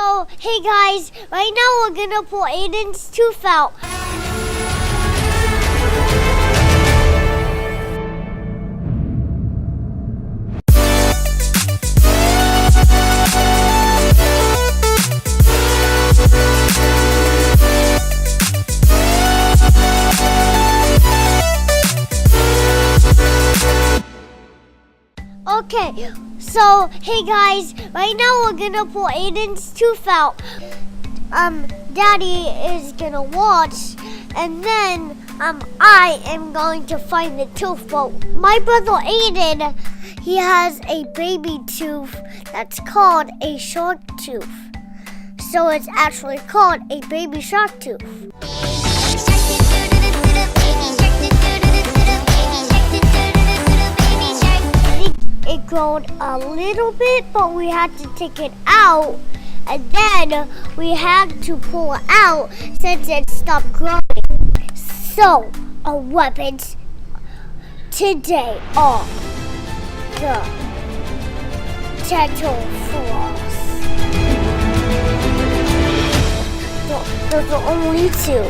So, hey guys, right now we're gonna pull Aiden's tooth out. Okay, so hey guys, right now we're gonna pull Aiden's tooth out. Daddy is gonna watch, and then I am going to find the tooth. But my brother Aiden, he has a baby tooth that's called a shark tooth. So it's actually called a baby shark tooth. It grown a little bit, but we had to take it out, and then we had to pull it out since it stopped growing. So our weapons today are the dental floss. Those are only two.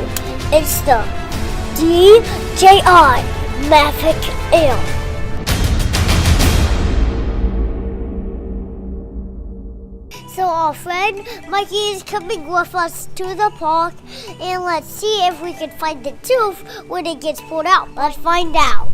It's the DJI Mavic Air. So our friend Mikey is coming with us to the park, and let's see if we can find the tooth when it gets pulled out. Let's find out.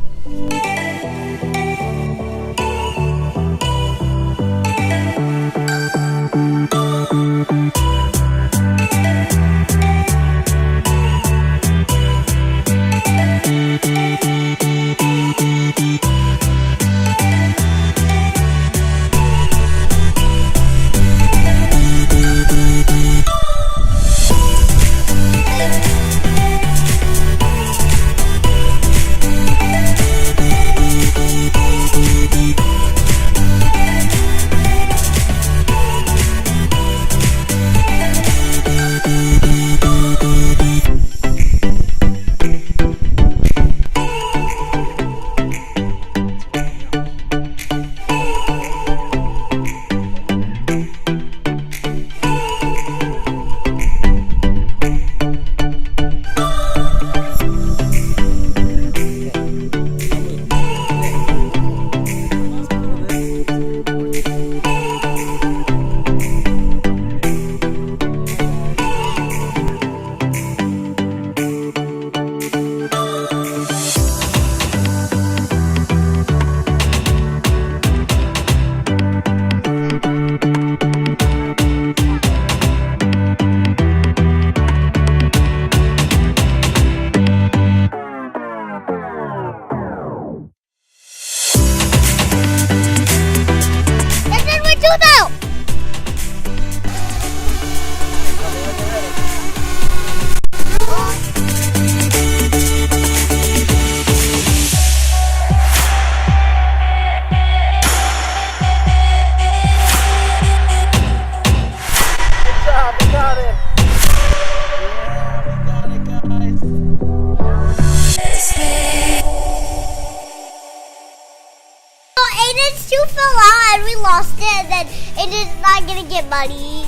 Aiden's tooth fell out and we lost it, and then it is not gonna get money.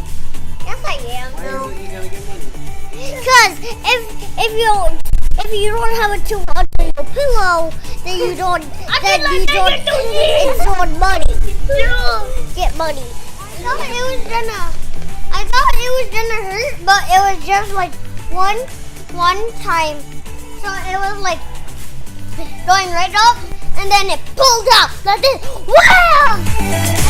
Yes, I am. Why isn't he gonna get money? Because if you don't have a tooth under your pillow, then you don't it's on money. Get money. I thought it was gonna hurt, but it was just like one time. So it was like going right up, and then it pulled out like this. Wow!